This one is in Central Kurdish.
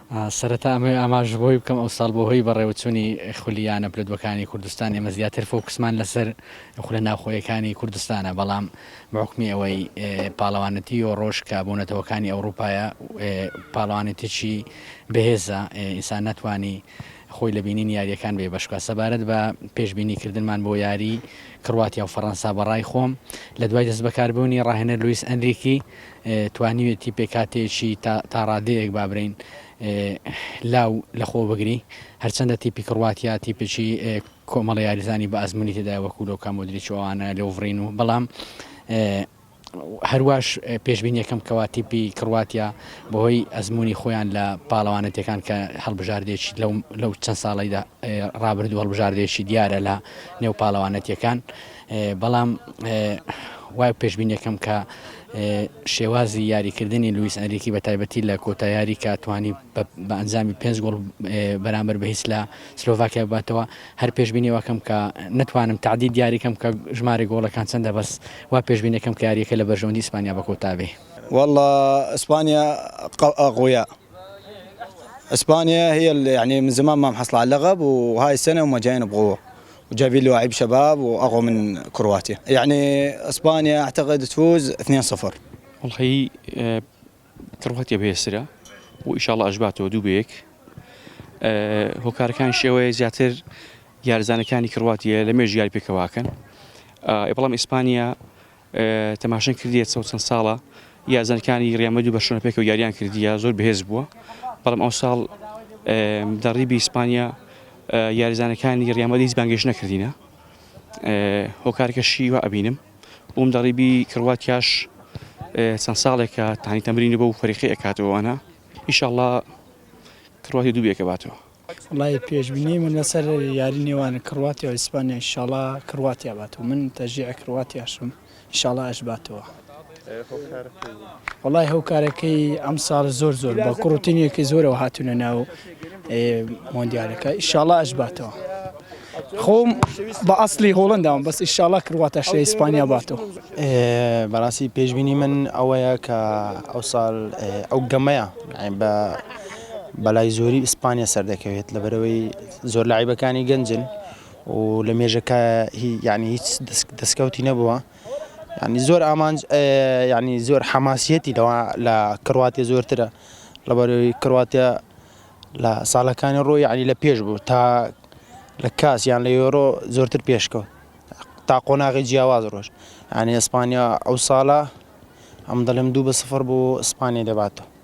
سەرەتا ئاماژ بۆی بکەم ئەو ساڵ بۆ هۆی بەڕێوەچوونی خولیانە پلەدوەکانی کوردستان ئێمە زیاتر فۆکسمان لەسەر خولە ناوخۆیەکانی کوردستانە بەڵام بەحکمی ئەوەی پاڵەوانەتی و ڕۆژ کە بۆنەتەوەکانی ئەوروپایە پاڵەوانێتێکی بەهێزە ئینسان ناتوانی خۆی لە بینین یاریەکان بێ بەشکا سەبارەت بە پێشبینیکردنمان بۆ یاری کرواتیا و فەڕەنسا بەڕای خۆم لە دوای دەست بەکاربوونی ڕاهێنەر لویس ئەنریکی توانیوێتی پێکاتێکی تا ڕادەیەک بابرین لاو لە خۆ بگری هەرچەندە تیپی کرواتیا تیپێکی کۆمەڵە یاریزانی بە ئەزمموی تێدا وەکو لەو کامۆدریچوانە لەوڤڕین و بەڵام هەروەش پێشبینیەکەم کەوا تیپی کرواتیا بەهۆی ئەزمموی خۆیان لە پاڵەوانەتەکان کە هەڵبژاردێکی لەو چەند ساڵیدا ڕابرد و هەڵبژاردێکی دیارە لە نێو پاڵەوانەتیەکان بەڵام وای پێشبینیەکەم کە شێوازی یاریکردنی لویس ئەنریکی بە تایبەتی لە کۆتایاری کە توانی بە ئەنجامی 5 گۆڵ بەرامبەر بە هیچ لە سلۆڤاکیا باتەوە هەر پێشبینیەوەکەم کە نتوانم تعدی دیاریکەم کە ژمارە گۆڵەکان چەندە بەس وا پێشبینەکەم کە یاریەکە لە بەرژەوەندی ئیسپانیا بە کۆتا بێ. والله اسبانيا اقوياء. اسبانيا هي اللي يعني من زمان ما محصله على اللقب وهاي السنه هم جايين بقوه وجايبين لاعب شباب واقوى من كرواتيا. يعني اسبانيا اعتقد تفوز 2-0. والله كرواتيا بيسرا وان شاء الله اجباته دوبيك هۆکارەکان شێوەیە زیاتر یارزانەکانی کرواتیە لە مێژ یاری پێکەواکەن بەڵام ئیسپانیا تەماشان کردیە چەند ساڵە یارزانەکانی ڕیال مەدرید و بەرشلۆنە پێکەوە یاریان کردیە زۆر بەهێز بووە بەڵام ئەو ساڵ دەڕیبی ئیسپانیا یاریزانەکانی ڕیال مەدرید هیچ بانگێش نەکردینە هۆکارێکەشی وا ئەبینم بووم دەڕیبی کرواتیاش چەند ساڵێکە تانی تەمرینی بۆ فەریقی ئەکاتەوەوانە ئینشاءڵڵا کرواتیا دووبێکە باتەوە. والله پێشبینی من لەسەر یاری نێوان کرواتیا و ئیسپانیا ئینشاءڵڵا کرواتیا باتەوە من تەژیع کرواتیاشم ئینشاءڵڵا ئەش باتەوە. والله هۆکارەکەی ئەم ساڵ زۆر بە کوڕوتینیەکی زۆرەوە هاتوونە ناو مۆندیالەکە ئینشاءڵڵا ئەش باتەوە. خۆم بە ئەسلی هۆڵنداوم بەس ئینشاءڵڵا کرواتیاش لە ئیسپانیا باتەوە. بەڕاستی پێشبینی من ئەوەیە کە ئەو ساڵ ئەو گەمەیە بەلای زۆری ئیسپانیا سەردەکەوێت لەبەرەوەی زۆر لاعیبەکانی گەنجن و لە مێژەکە یعنی هیچ دەستکەوتی نەبووە یعنی زۆر ئامانج یعنی زۆر حەماسیەتی لەوە لە کرواتیا زۆرترە لەبەرەوەی کرواتیا لە ساڵەکانی ڕۆی یعنی لە پێش بوو تا لە کاس یان لە یۆرۆ زۆرتر پێشکەوت تا قۆناغی جیاواز ڕۆژ یعنی ئیسپانیا ئەو ساڵە ئەم دەڵێم 2-0 بۆ ئیسپانیا دەباتەوە.